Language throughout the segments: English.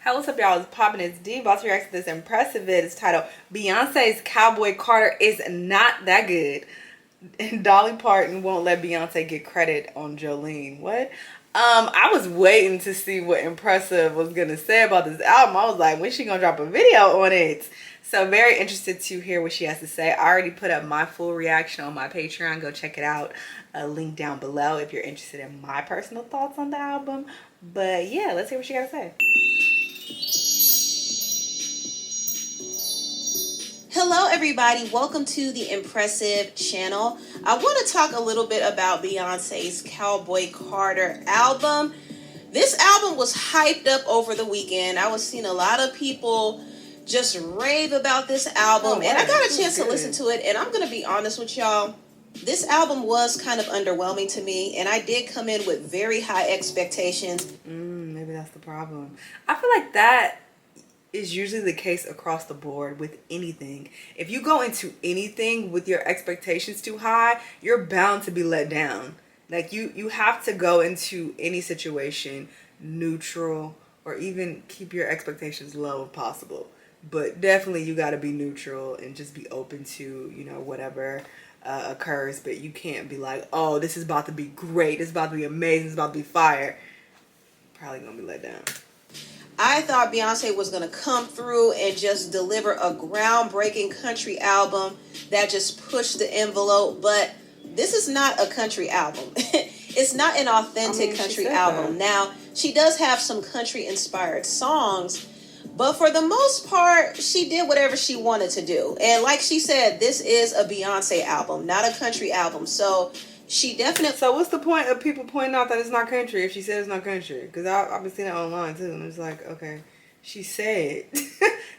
Hey, what's up, y'all? It's poppin'. It's D. About to react to this impressive vid. It's titled Beyonce's Cowboy Carter is not that good. And Dolly Parton won't let Beyonce get credit on Jolene. What? I was waiting to see what Empressive was gonna say about this album. I was like, when's she gonna drop a video on it? So very interested to hear what she has to say. I already put up my full reaction on my Patreon. Go check it out. A link down below if you're interested in my personal thoughts on the album. But yeah, let's hear what she gotta say. Hello everybody, welcome to the Empressive channel. I want to talk a little bit about Beyonce's Cowboy Carter album. This album was hyped up over the weekend. I was seeing a lot of people just rave about this album, and I got a chance to listen to it, and I'm going to be honest with y'all. This album was kind of underwhelming to me, and I did come in with very high expectations. Maybe that's the problem. I feel like that is usually the case across the board with anything. If you go into anything with your expectations too high, you're bound to be let down. Like you have to go into any situation neutral, or even keep your expectations low if possible. But definitely you got to be neutral and just be open to, you know, whatever occurs. But you can't be like, oh, this is about to be great, it's about to be amazing, it's about to be fire. Probably gonna be let down. I thought Beyonce was going to come through and just deliver a groundbreaking country album that just pushed the envelope, but this is not a country album. It's not an authentic country album. Now, she does have some country-inspired songs, but for the most part, she did whatever she wanted to do. And like she said, this is a Beyonce album, not a country album. So she definitely... So what's the point of people pointing out that it's not country if she said it's not country? Because I've been seeing it online too, and it's like, okay, she said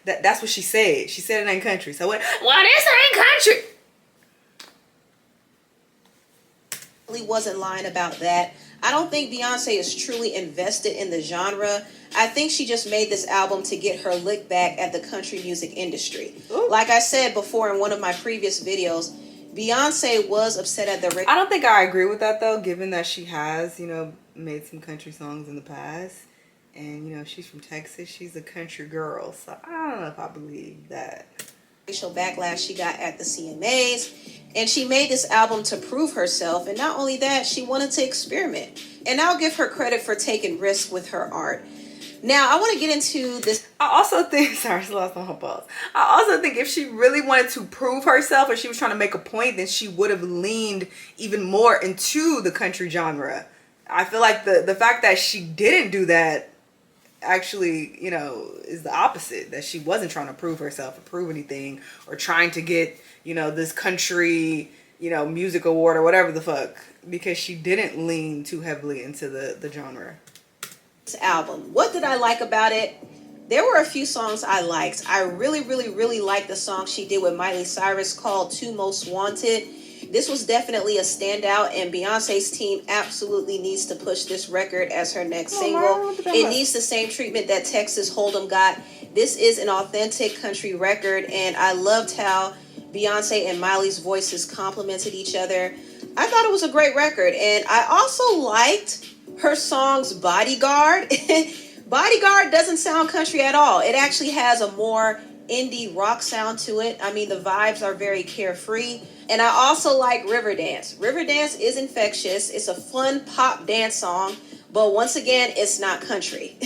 that's what she said. She said it ain't country. So what? Well, this ain't country. Wasn't lying about that. I don't think Beyonce is truly invested in the genre. I think she just made this album to get her lick back at the country music industry. Ooh. Like I said before in one of my previous videos, Beyonce was upset at the... I don't think I agree with that though, given that she has, you know, made some country songs in the past. And, you know, she's from Texas. She's a country girl. So I don't know if I believe that. Racial backlash she got at the CMAs. And she made this album to prove herself. And not only that, she wanted to experiment. And I'll give her credit for taking risks with her art. Now, I want to get into this. I also think, sorry, I lost my whole pause. I also think if she really wanted to prove herself, or she was trying to make a point, then she would have leaned even more into the country genre. I feel like the fact that she didn't do that actually, you know, is the opposite. That she wasn't trying to prove herself or prove anything, or trying to get, you know, this country, you know, music award or whatever the fuck, because she didn't lean too heavily into the genre. Album. What did I like about it? There were a few songs I liked. I really liked the song she did with Miley Cyrus called Two Most Wanted. This was definitely a standout, and Beyonce's team absolutely needs to push this record as her next single. It needs the same treatment that Texas Hold'em got. This is an authentic country record, and I loved how Beyonce and Miley's voices complemented each other. I thought it was a great record, and I also liked her song's Bodyguard. Bodyguard doesn't sound country at all. It actually has a more indie rock sound to it. I mean, the vibes are very carefree. And I also like Riverdance. Riverdance is infectious. It's a fun pop dance song, but once again, it's not country.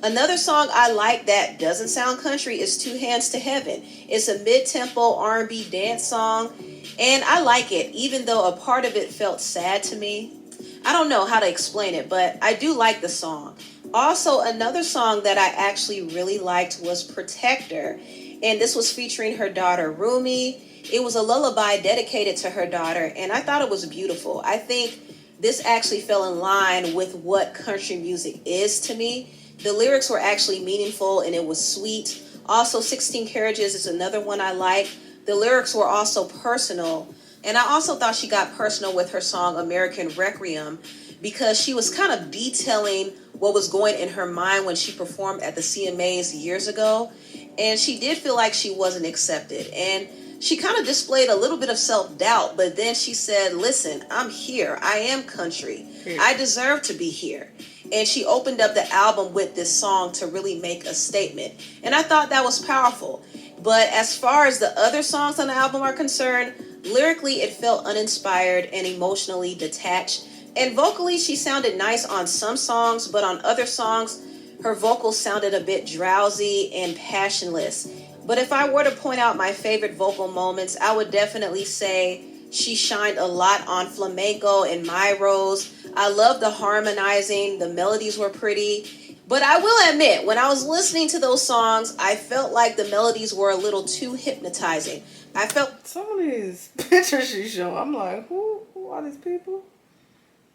Another song I like that doesn't sound country is Two Hands to Heaven. It's a mid-tempo R&B dance song, and I like it, even though a part of it felt sad to me. I don't know how to explain it, but I do like the song. Also, another song that I actually really liked was Protector, and this was featuring her daughter, Rumi. It was a lullaby dedicated to her daughter, and I thought it was beautiful. I think this actually fell in line with what country music is to me. The lyrics were actually meaningful, and it was sweet. Also, 16 Carriages is another one I like. The lyrics were also personal. And I also thought she got personal with her song American Requiem, because she was kind of detailing what was going in her mind when she performed at the CMAs years ago. And she did feel like she wasn't accepted. And she kind of displayed a little bit of self-doubt, but then she said, listen, I'm here. I am country. I deserve to be here. And she opened up the album with this song to really make a statement. And I thought that was powerful. But as far as the other songs on the album are concerned, lyrically it felt uninspired and emotionally detached. And vocally she sounded nice on some songs, but on other songs her vocals sounded a bit drowsy and passionless. But if I were to point out my favorite vocal moments, I would definitely say she shined a lot on Flamenco and My Rose. I love the harmonizing, the melodies were pretty. But I will admit, when I was listening to those songs, I felt like the melodies were a little too hypnotizing. I felt some of these pictures she showed, I'm like, who are these people?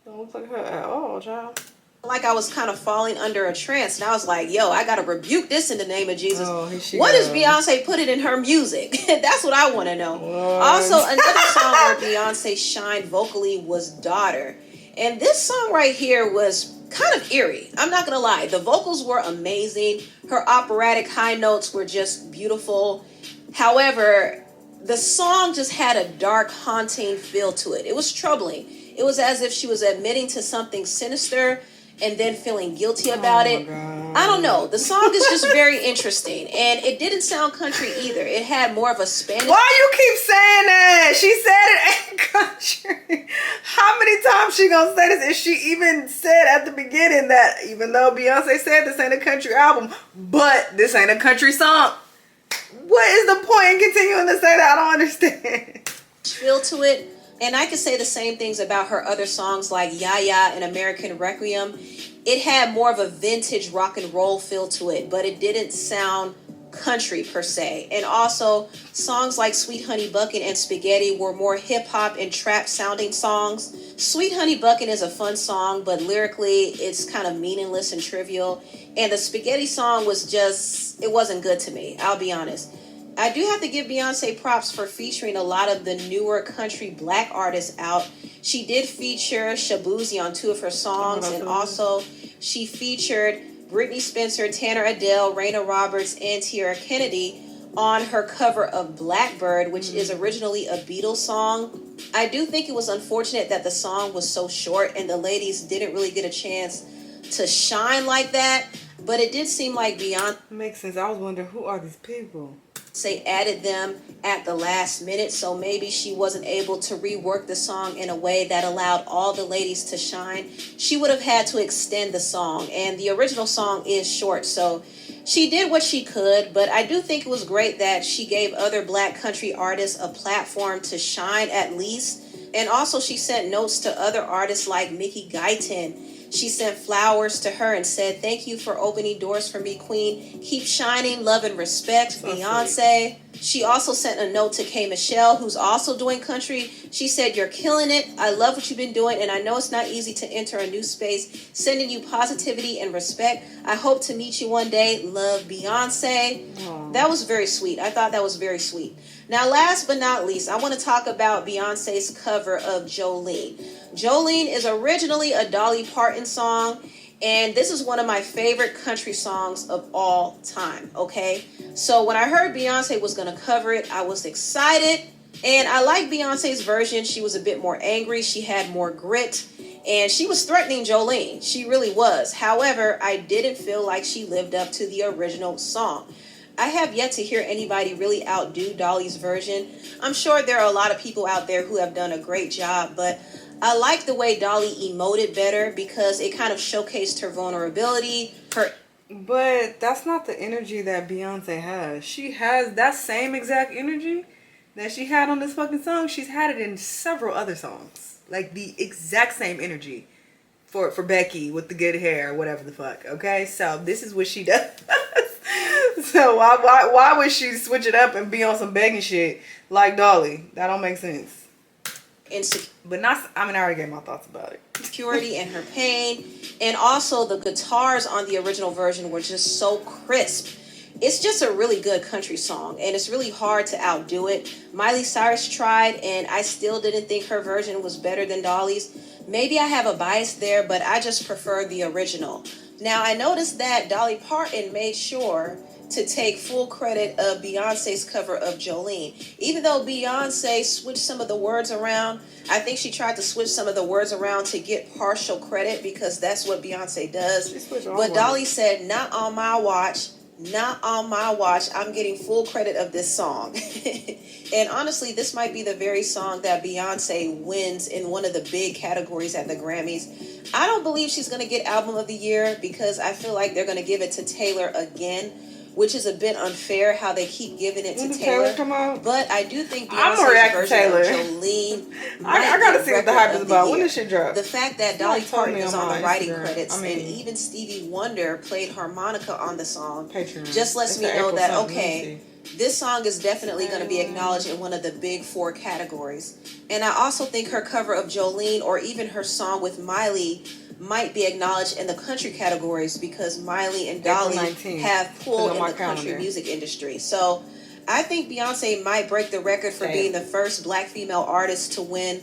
Don't look like her at all, child. Like I was kind of falling under a trance, and I was like, yo, I gotta rebuke this in the name of Jesus. Oh, what does Beyonce put it in her music? That's what I want to know. What? Also, another song where Beyonce shined vocally was Daughter. And this song right here was kind of eerie. I'm not gonna lie, the vocals were amazing. Her operatic high notes were just beautiful. However, the song just had a dark, haunting feel to it. It was troubling. It was as if she was admitting to something sinister and then feeling guilty about it. God. I don't know. The song is just very interesting. And it didn't sound country either. It had more of a Spanish... Why you keep saying that? She said it ain't country. How many times she gonna say this? And she even said at the beginning that even though Beyonce said this ain't a country album, but this ain't a country song. What is the point in continuing to say that? I don't understand. Feel to it. And I could say the same things about her other songs like Ya and American Requiem. It had more of a vintage rock and roll feel to it, but it didn't sound country per se. And also, songs like Sweet Honey Buckin' and Spaghetti were more hip-hop and trap sounding songs. Sweet Honey Buckin' is a fun song, but lyrically it's kind of meaningless and trivial. And the Spaghetti song was just, it wasn't good to me, I'll be honest. I do have to give Beyonce props for featuring a lot of the newer country black artists out. She did feature Shabuzi on 2 of her songs, and also she featured Brittany Spencer, Tanner Adele, Raina Roberts, and Tierra Kennedy on her cover of Blackbird, which is originally a Beatles song. I do think it was unfortunate that the song was so short and the ladies didn't really get a chance to shine like that, but it did seem like Beyonce... Makes sense. I was wondering, who are these people? Added them at the last minute, so maybe she wasn't able to rework the song in a way that allowed all the ladies to shine. She would have had to extend the song, and the original song is short, so she did what she could. But I do think it was great that she gave other black country artists a platform to shine at least. And also she sent notes to other artists like Mickey Guyton. She sent flowers to her and said, "Thank you for opening doors for me, Queen. Keep shining, love and respect, so Beyonce." Sweet. She also sent a note to K. Michelle, who's also doing country. She said, "You're killing it. I love what you've been doing, and I know it's not easy to enter a new space. Sending you positivity and respect. I hope to meet you one day. Love, Beyonce." Aww. That was very sweet. I thought that was very sweet. Now, last but not least, I want to talk about Beyonce's cover of Jolene. Jolene is originally a Dolly Parton song, and this is one of my favorite country songs of all time, okay? So when I heard Beyonce was going to cover it, I was excited, and I like Beyonce's version. She was a bit more angry, she had more grit, and she was threatening Jolene. She really was. However, I didn't feel like she lived up to the original song. I have yet to hear anybody really outdo Dolly's version. I'm sure there are a lot of people out there who have done a great job, but I like the way Dolly emoted better because it kind of showcased her vulnerability. But that's not the energy that Beyonce has. She has that same exact energy that she had on this fucking song. She's had it in several other songs. Like the exact same energy for Becky with the good hair or whatever the fuck. Okay, so this is what she does. So why would she switch it up and be on some begging shit like Dolly? That don't make sense. But not, I mean, I already gave my thoughts about it. Security and her pain. And also the guitars on the original version were just so crisp. It's just a really good country song, and it's really hard to outdo it. Miley Cyrus tried, and I still didn't think her version was better than Dolly's. Maybe I have a bias there, but I just prefer the original. Now, I noticed that Dolly Parton made sure to take full credit of Beyonce's cover of Jolene. Even though Beyonce switched some of the words around, I think she tried to switch some of the words around to get partial credit because that's what Beyonce does. But Dolly said, not on my watch, not on my watch. I'm getting full credit of this song. And honestly, this might be the very song that Beyonce wins in one of the big categories at the Grammys. I don't believe she's going to get Album of the Year because I feel like they're going to give it to Taylor again, which is a bit unfair how they keep giving it to Taylor. Come out? But I do think Beyonce's version of Jolene I gotta see what the hype is about. When did she drop? The fact that Dolly Parton is on the writing credits and even Stevie Wonder played harmonica on the song just lets me know that, okay, this song is definitely going to be acknowledged in one of the big 4 categories. And I also think her cover of Jolene or even her song with Miley might be acknowledged in the country categories because Miley and Dolly have pulled in the country music industry. So I think Beyonce might break the record for being the first Black female artist to win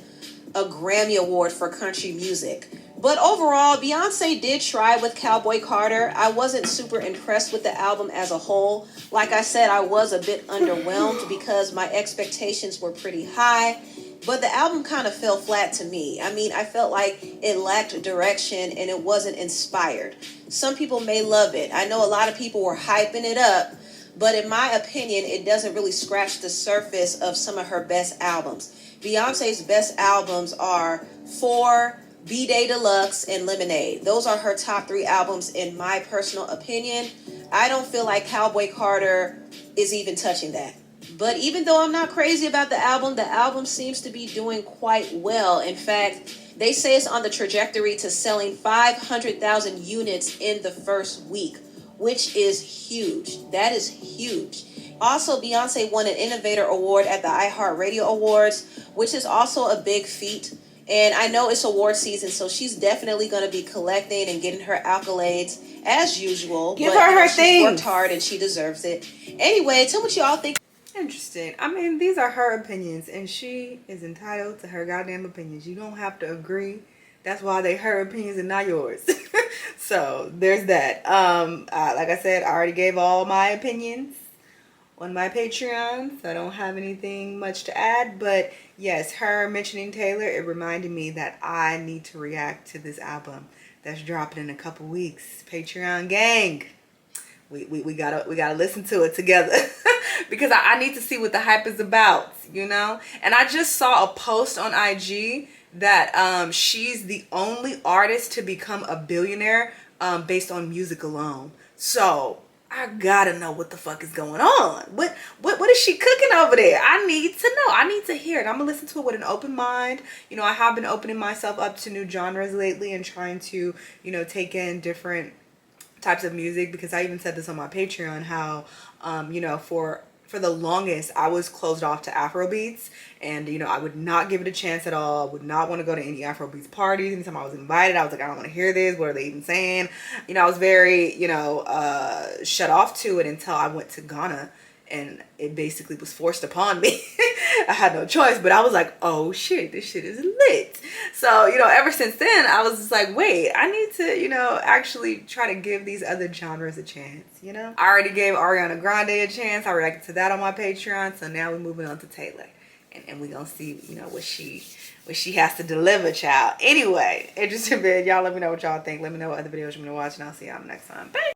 a Grammy Award for country music. But overall, Beyonce did try with Cowboy Carter. I wasn't super impressed with the album as a whole. Like I said, I was a bit underwhelmed because my expectations were pretty high. But the album kind of fell flat to me. I mean, I felt like it lacked direction and it wasn't inspired. Some people may love it. I know a lot of people were hyping it up. But in my opinion, it doesn't really scratch the surface of some of her best albums. Beyonce's best albums are 4, B-Day Deluxe, and Lemonade. Those are her top 3 albums in my personal opinion. I don't feel like Cowboy Carter is even touching that. But even though I'm not crazy about the album seems to be doing quite well. In fact, they say it's on the trajectory to selling 500,000 units in the first week, which is huge. That is huge. Also, Beyonce won an Innovator Award at the iHeartRadio Awards, which is also a big feat. And I know it's award season, so she's definitely going to be collecting and getting her accolades as usual. Give her thing. She worked hard and she deserves it. Anyway, tell me what y'all think. Interesting. I mean, these are her opinions, and she is entitled to her goddamn opinions. You don't have to agree. That's why they her opinions and not yours. So there's that. Like I said, I already gave all my opinions on my Patreon, so I don't have anything much to add. But yes, her mentioning Taylor, it reminded me that I need to react to this album that's dropping in a couple weeks. Patreon gang, we gotta listen to it together. Because I need to see what the hype is about, you know. And I just saw a post on IG that she's the only artist to become a billionaire based on music alone. So I gotta know what the fuck is going on. What is she cooking over there? I need to know. I need to hear it. I'm gonna listen to it with an open mind. You know, I have been opening myself up to new genres lately and trying to, you know, take in different types of music, because I even said this on my Patreon how you know, for the longest I was closed off to Afrobeats, and you know, I would not give it a chance at all. I would not want to go to any Afrobeats parties. Anytime I was invited, I was like, I don't want to hear this. What are they even saying? You know, I was very, you know, shut off to it until I went to Ghana, and it basically was forced upon me. I had no choice, but I was like, oh shit, this shit is lit. So, you know, ever since then, I was just like, wait, I need to, you know, actually try to give these other genres a chance, you know? I already gave Ariana Grande a chance. I reacted to that on my Patreon. So now we're moving on to Taylor. And we're going to see, you know, what she has to deliver, child. Anyway, interesting vid. Y'all let me know what y'all think. Let me know what other videos you want to watch, and I'll see y'all next time. Bye.